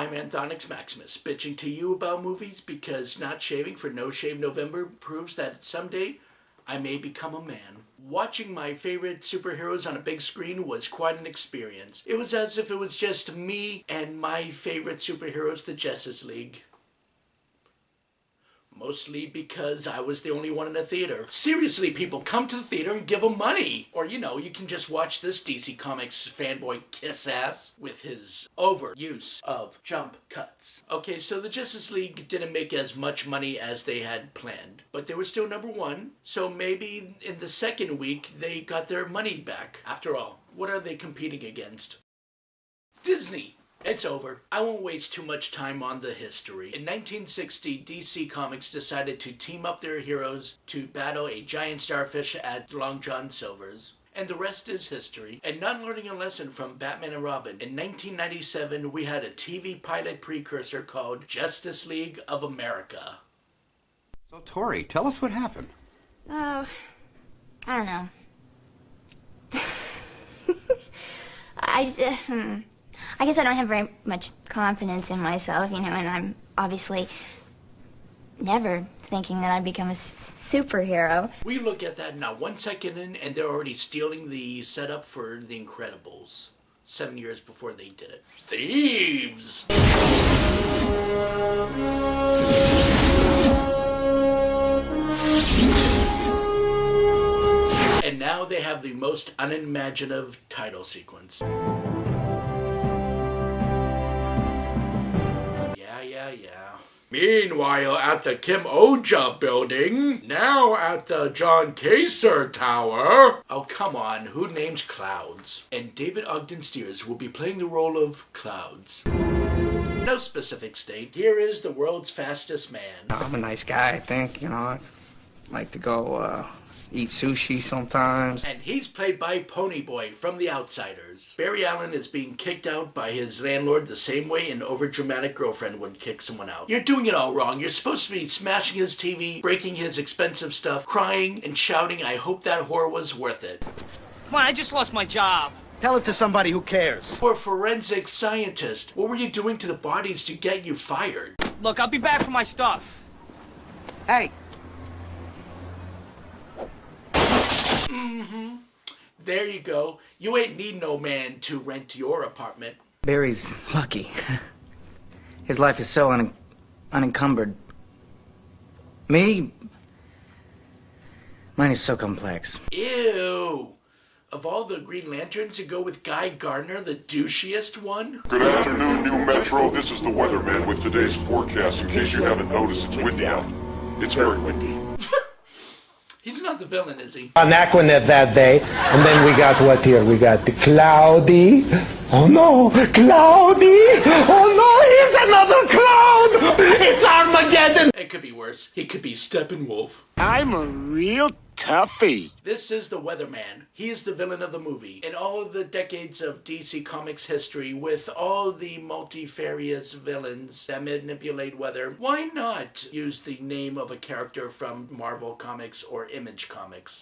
I'm Anthonix Maximus, bitching to you about movies because not shaving for No Shave November proves that someday I may become a man. Watching my favorite superheroes on a big screen was quite an experience. It was as if it was just me and my favorite superheroes, the Justice League. Mostly because I was the only one in the theater. Seriously, people, come to the theater and give them money. Or, you know, you can just watch this DC Comics fanboy kiss ass with his overuse of jump cuts. Okay, so the Justice League didn't make as much money as they had planned, but they were still number one, so maybe in the second week they got their money back. After all, what are they competing against? Disney. It's over. I won't waste too much time on the history. In 1960, DC Comics decided to team up their heroes to battle a giant starfish at Long John Silver's. And the rest is history. And not learning a lesson from Batman and Robin, in 1997 we had a TV pilot precursor called Justice League of America. So Tori, tell us what happened. Oh, I don't know. I guess I don't have very much confidence in myself, you know, and I'm obviously never thinking that I'd become a superhero. We look at that now 1 second in, and they're already stealing the setup for The Incredibles. 7 years before they did it. Thieves! And now they have the most unimaginative title sequence. Yeah. Meanwhile, at the Kim Oja building, now at the John Kaser Tower. Oh, come on, who names Clouds? And David Ogden Stiers will be playing the role of Clouds. No specific state. Here is the world's fastest man. I'm a nice guy, I think, you know. I like to go, eat sushi sometimes. And he's played by Ponyboy from The Outsiders. Barry Allen is being kicked out by his landlord the same way an overdramatic girlfriend would kick someone out. You're doing it all wrong. You're supposed to be smashing his TV, breaking his expensive stuff, crying and shouting, I hope that whore was worth it. Come on, I just lost my job. Tell it to somebody who cares. Or forensic scientist. What were you doing to the bodies to get you fired? Look, I'll be back for my stuff. Hey. There you go. You ain't need no man to rent your apartment. Barry's lucky. His life is so unencumbered. Me? Mine is so complex. Ew. Of all the Green Lanterns, you go with Guy Gardner, the douchiest one? Good afternoon, New Metro. This is the weatherman with today's forecast. In case you haven't noticed, it's windy out. It's very windy. He's not the villain, is he? On Aquanet that day, and then we got what here? We got the Cloudy. Oh no, Cloudy! Oh no, here's another cloud! It's Armageddon! It could be worse. He could be Steppenwolf. I'm a real toughie. This is the Weatherman. He is the villain of the movie. In all of the decades of DC Comics history, with all the multifarious villains that manipulate weather, why not use the name of a character from Marvel Comics or Image Comics?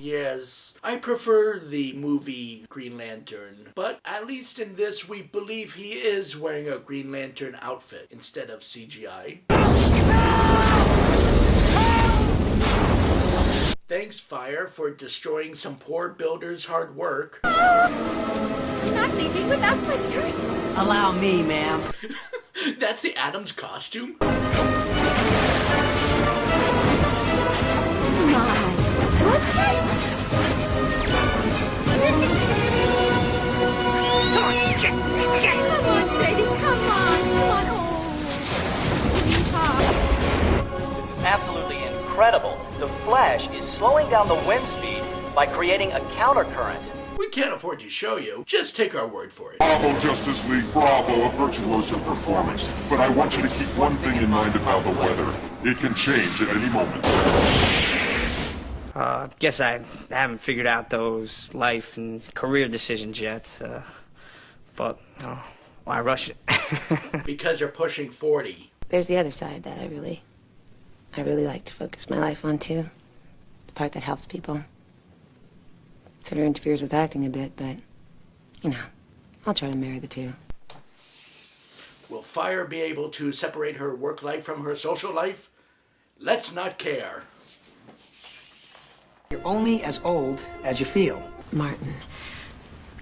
Yes, I prefer the movie Green Lantern, but at least in this we believe he is wearing a Green Lantern outfit instead of CGI. Thanks, Fire, for destroying some poor builder's hard work. I'm not leaving without whiskers. Allow me, ma'am. That's the Atom's costume? This is absolutely incredible. The Flash is slowing down the wind speed by creating a countercurrent. We can't afford to show you. Just take our word for it. Bravo, Justice League, bravo, a virtuoso performance. But I want you to keep one thing in mind about the weather. It can change at any moment. Guess I haven't figured out those life and career decisions yet. But, why rush it? Because you're pushing 40. There's the other side that I really like to focus my life on, too. The part that helps people. Sort of interferes with acting a bit, but, you know, I'll try to marry the two. Will Fire be able to separate her work life from her social life? Let's not care. You're only as old as you feel. Martin,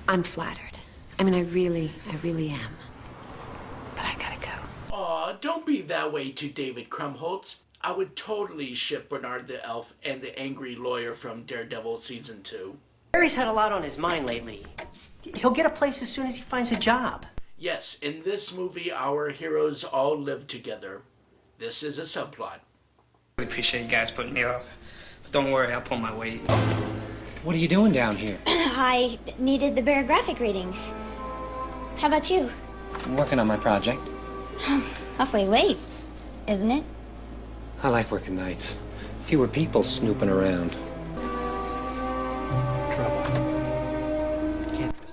I'm flattered. I mean, I really am. But I gotta go. Aw, don't be that way to David Krumholtz. I would totally ship Bernard the Elf and the angry lawyer from Daredevil Season 2. Barry's had a lot on his mind lately. He'll get a place as soon as he finds a job. Yes, in this movie, our heroes all live together. This is a subplot. I really appreciate you guys putting me up. But don't worry, I'll pull my weight. What are you doing down here? I needed the barographic readings. How about you? I'm working on my project. Awfully late, isn't it? I like working nights. Fewer people snooping around.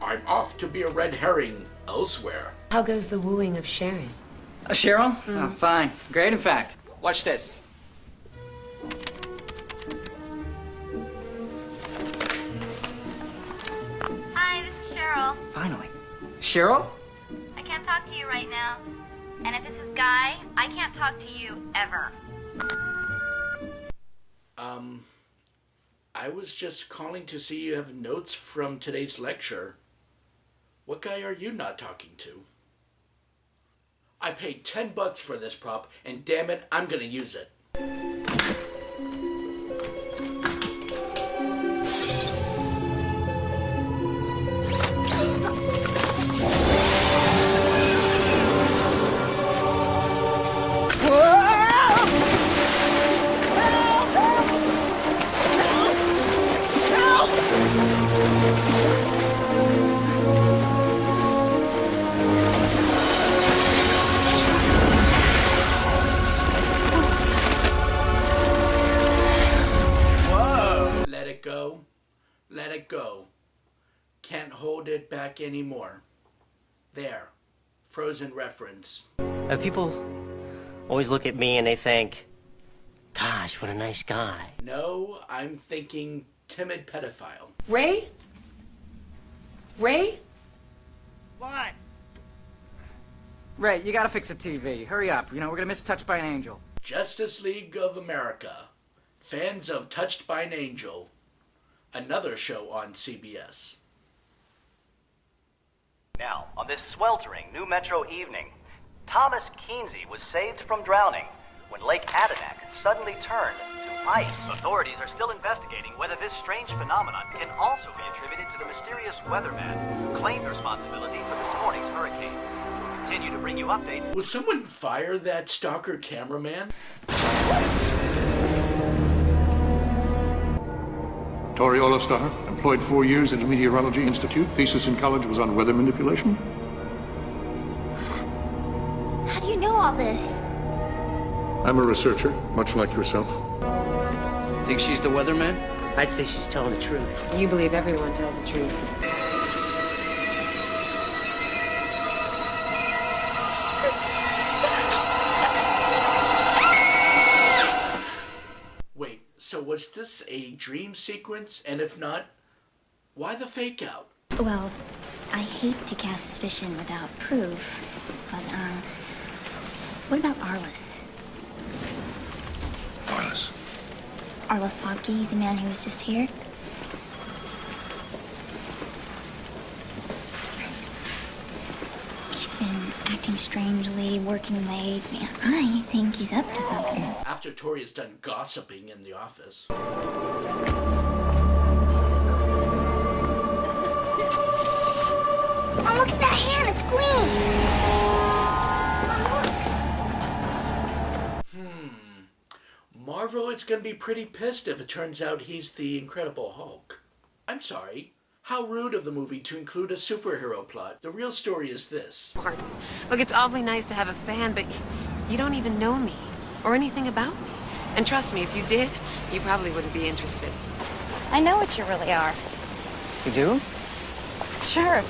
I'm off to be a red herring elsewhere. How goes the wooing of Sharon? Cheryl? Oh, fine. Great, in fact. Watch this. Hi, this is Cheryl. Finally. Cheryl? I can't talk to you right now. And if this is Guy, I can't talk to you ever. I was just calling to see you have notes from today's lecture. What guy are you not talking to? I paid $10 for this prop, and damn it, I'm gonna use it. Let it go. Can't hold it back anymore. There. Frozen reference. People always look at me and they think, gosh, what a nice guy. No, I'm thinking timid pedophile. Ray? Ray? What? Ray, you gotta fix the TV. Hurry up. You know, we're gonna miss Touched by an Angel. Justice League of America. Fans of Touched by an Angel. Another show on CBS. Now, on this sweltering New Metro evening, Thomas Kinsey was saved from drowning when Lake Adenac suddenly turned to ice. Authorities are still investigating whether this strange phenomenon can also be attributed to the mysterious weatherman who claimed responsibility for this morning's hurricane. We'll continue to bring you updates. Will someone fire that stalker cameraman? Tori Olafstar, employed 4 years in the Meteorology Institute. Thesis in college was on weather manipulation. How do you know all this? I'm a researcher, much like yourself. Think she's the weatherman? I'd say she's telling the truth. You believe everyone tells the truth. Wait, so was this a dream sequence? And if not, why the fake out? Well, I hate to cast suspicion without proof, but, what about Arliss? Arliss? Arliss Popke, the man who was just here? He's been acting strangely, working late. I think he's up to something. After Tori is done gossiping in the office. Oh, look at that hand, it's clean! Marvel is gonna be pretty pissed if it turns out he's the Incredible Hulk. I'm sorry. How rude of the movie to include a superhero plot. The real story is this. Martin, look, it's awfully nice to have a fan, but you don't even know me or anything about me. And trust me, if you did, you probably wouldn't be interested. I know what you really are. You do? Sure.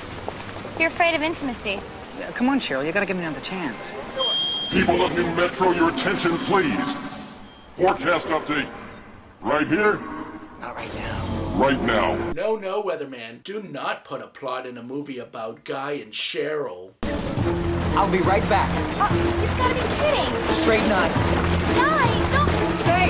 You're afraid of intimacy. Come on, Cheryl, you gotta give me another chance. People of New Metro, your attention, please. Forecast update. Right here? Not right now. right now. No, Weatherman. Do not put a plot in a movie about Guy and Cheryl. I'll be right back. You've got to be kidding. Straight nine. Guy, don't... Stay!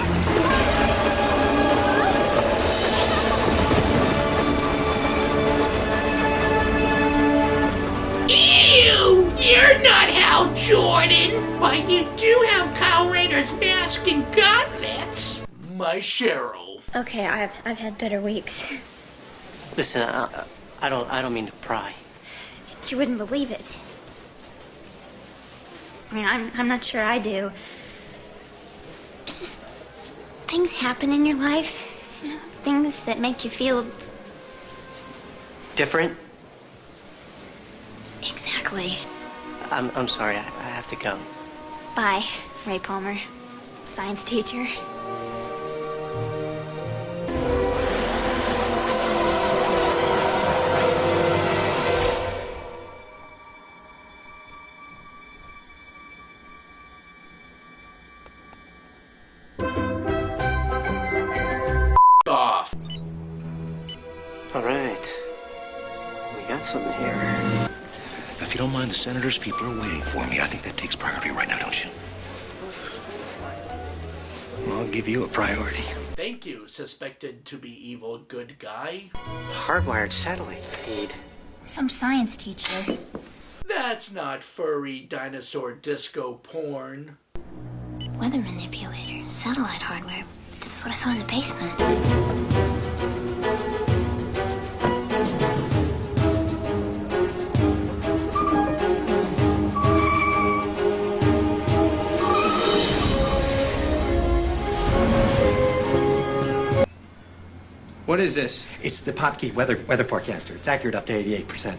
Ew! You're not Hal Jordan, but you do have Kyle Rayner's mask and gauntlets. My Cheryl. Okay, I've had better weeks. Listen, I don't mean to pry. You wouldn't believe it. I mean, I'm not sure I do. It's just things happen in your life, you know, things that make you feel Different? exactly. I'm sorry, I have to go. Bye, Ray Palmer, science teacher. Off. All right. We got something here. If you don't mind, the senator's people are waiting for me. I think that takes priority right now, don't you? I'll give you a priority. Thank you, suspected to be evil good guy. Hardwired satellite feed. Some science teacher. That's not furry dinosaur disco porn. Weather manipulator, satellite hardware. This is what I saw in the basement. What is this? It's the Popkey weather forecaster. It's accurate up to 88%.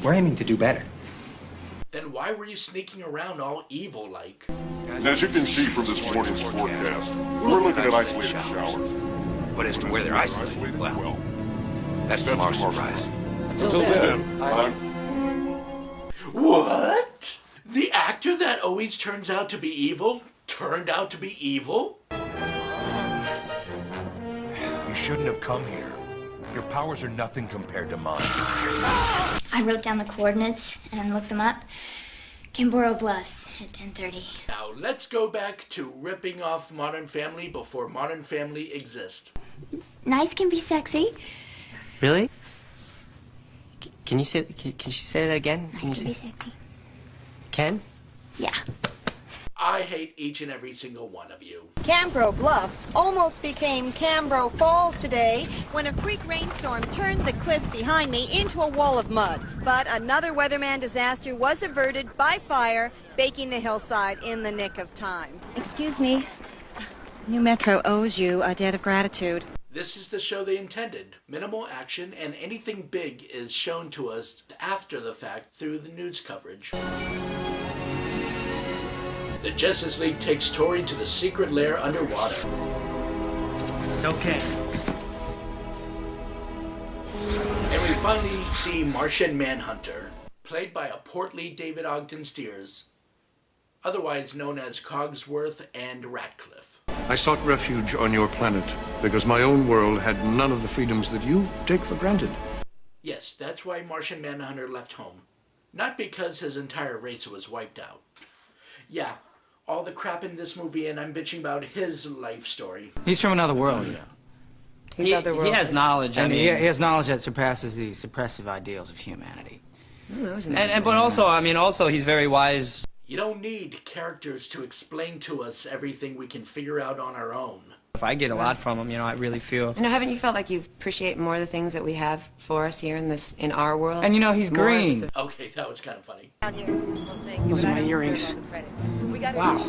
We're aiming to do better. Then why were you sneaking around all evil-like? As you can see from this morning's forecast, we're looking at isolated showers. But as to where they're isolated, well, that's tomorrow's surprise. Until then, I'm... What? The actor that always turns out to be evil turned out to be evil? You shouldn't have come here. Your powers are nothing compared to mine. I wrote down the coordinates and looked them up. Kimboro Bluffs at 10:30. Now let's go back to ripping off Modern Family before Modern Family exists. Nice can be sexy. Really? Can you say that again? Nice can be sexy. Can? Yeah. I hate each and every single one of you. Cambro Bluffs almost became Cambro Falls today when a freak rainstorm turned the cliff behind me into a wall of mud. But another weatherman disaster was averted by fire, baking the hillside in the nick of time. Excuse me. New Metro owes you a debt of gratitude. This is the show they intended. Minimal action and anything big is shown to us after the fact through the news coverage. The Justice League takes Tori to the secret lair underwater. It's okay. And we finally see Martian Manhunter, played by a portly David Ogden Stiers, otherwise known as Cogsworth and Ratcliffe. I sought refuge on your planet because my own world had none of the freedoms that you take for granted. Yes, that's why Martian Manhunter left home. Not because his entire race was wiped out. Yeah, all the crap in this movie, and I'm bitching about his life story. He's from another world. He has knowledge. And he has knowledge that surpasses the suppressive ideals of humanity. But also he's very wise. You don't need characters to explain to us everything we can figure out on our own. If I get a lot from him, I really feel. Haven't you felt like you appreciate more the things that we have for us here in our world? And he's green. Okay, that was kind of funny. Those are my earrings. Wow.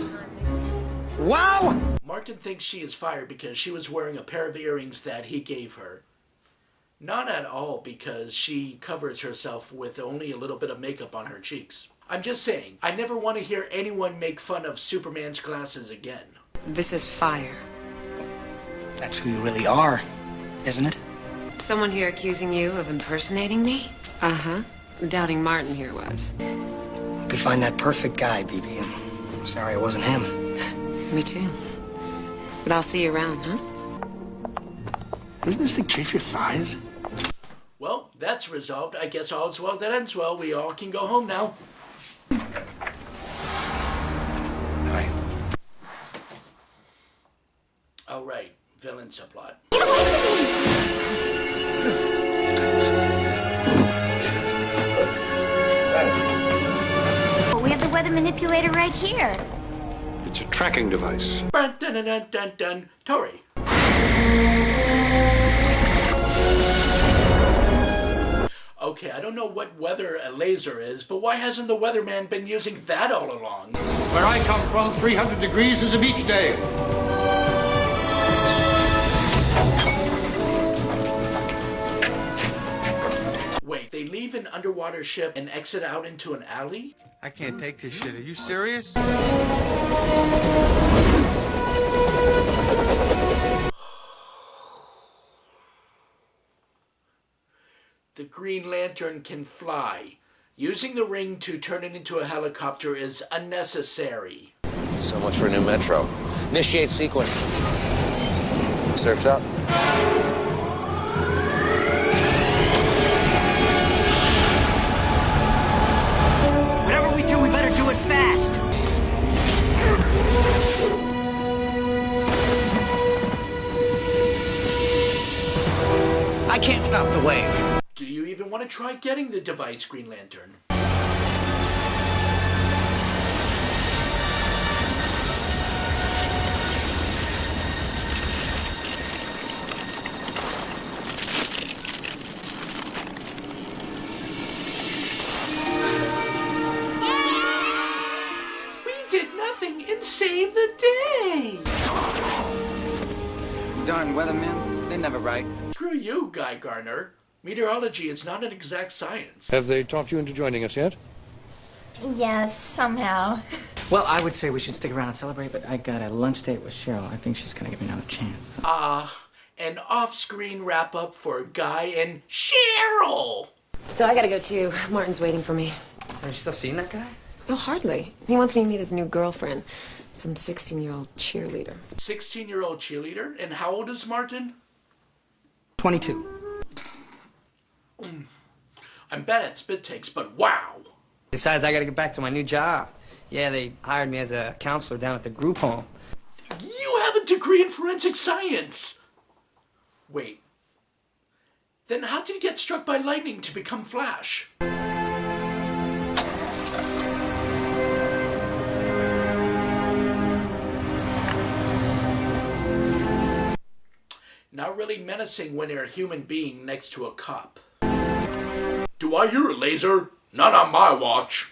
Wow! Martin thinks she is fired because she was wearing a pair of earrings that he gave her. Not at all because she covers herself with only a little bit of makeup on her cheeks. I'm just saying, I never want to hear anyone make fun of Superman's glasses again. This is fire. That's who you really are, isn't it? Someone here accusing you of impersonating me? Uh-huh. Doubting Martin here was. Hope you find that perfect guy, BB. I'm sorry it wasn't him. Me too. But I'll see you around, huh? Doesn't this thing chafe your thighs? Well, that's resolved. I guess all's well that ends well. We all can go home now. Hi. All right, villain subplot. We have the weather manipulator right here. It's a tracking device. Dun dun dun dun dun. Tori. Okay, I don't know what weather a laser is, but why hasn't the weatherman been using that all along? Where I come from, 300 degrees is a beach day. Wait, they leave an underwater ship and exit out into an alley? I can't take this shit. Are you serious? The Green Lantern can fly. Using the ring to turn it into a helicopter is unnecessary. So much for new Metro. Initiate sequence. Surf's up. Whatever we do, we better do it fast. I can't stop the wave. Do you even want to try getting the device, Green Lantern? We did nothing and saved the day! Darn weathermen, they never write. Screw you, Guy Garner. Meteorology is not an exact science. Have they talked you into joining us yet? Yes, somehow. Well, I would say we should stick around and celebrate, but I got a lunch date with Cheryl. I think she's gonna give me another chance. An off-screen wrap-up for Guy and Cheryl! So I gotta go too. Martin's waiting for me. Are you still seeing that guy? Oh, hardly. He wants me to meet his new girlfriend, some 16-year-old cheerleader. 16-year-old cheerleader? And how old is Martin? 22. I'm bad at spit takes, but wow! Besides, I gotta get back to my new job. Yeah, they hired me as a counselor down at the group home. You have a degree in forensic science! Wait. Then how did you get struck by lightning to become Flash? Not really menacing when you're a human being next to a cop. Do I hear a laser? Not on my watch.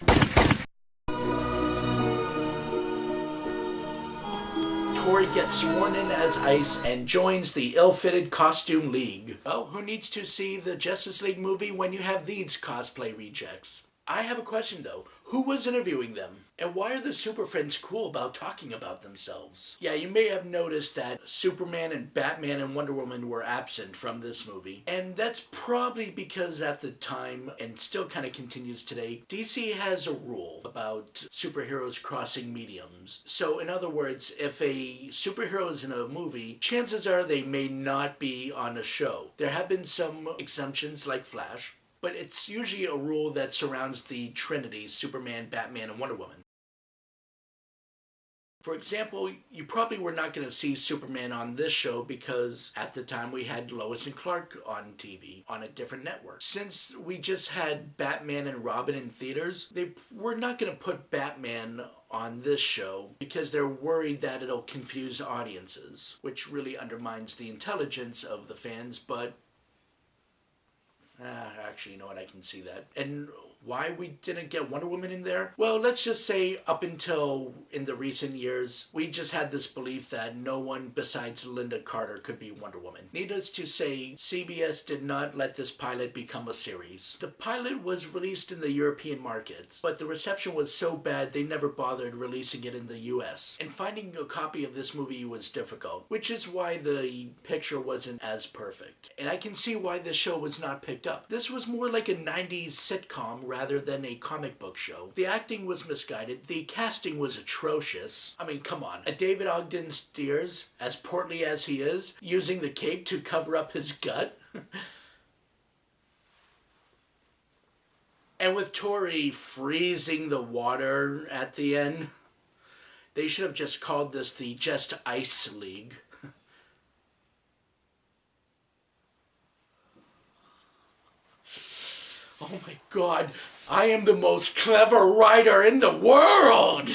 Tori gets sworn in as Ice and joins the ill-fitted costume league. Oh, who needs to see the Justice League movie when you have these cosplay rejects? I have a question though. Who was interviewing them? And why are the Super Friends cool about talking about themselves? Yeah, you may have noticed that Superman and Batman and Wonder Woman were absent from this movie. And that's probably because at the time, and still kind of continues today, DC has a rule about superheroes crossing mediums. So in other words, if a superhero is in a movie, chances are they may not be on a show. There have been some exemptions like Flash, but it's usually a rule that surrounds the Trinity, Superman, Batman, and Wonder Woman. For example, you probably were not going to see Superman on this show because at the time we had Lois and Clark on TV on a different network. Since we just had Batman and Robin in theaters, they were not going to put Batman on this show because they're worried that it'll confuse audiences, which really undermines the intelligence of the fans, but actually, you know what, I can see that. And why we didn't get Wonder Woman in there? Well, let's just say up until in the recent years, we just had this belief that no one besides Linda Carter could be Wonder Woman. Needless to say, CBS did not let this pilot become a series. The pilot was released in the European markets, but the reception was so bad they never bothered releasing it in the US. And finding a copy of this movie was difficult, which is why the picture wasn't as perfect. And I can see why this show was not picked up. This was more like a 90s sitcom rather than a comic book show. The acting was misguided. The casting was atrocious. I mean, come on. A David Ogden Stiers, as portly as he is, using the cape to cover up his gut? And with Tori freezing the water at the end, they should have just called this the Just Ice League. Oh my God, I am the most clever writer in the world!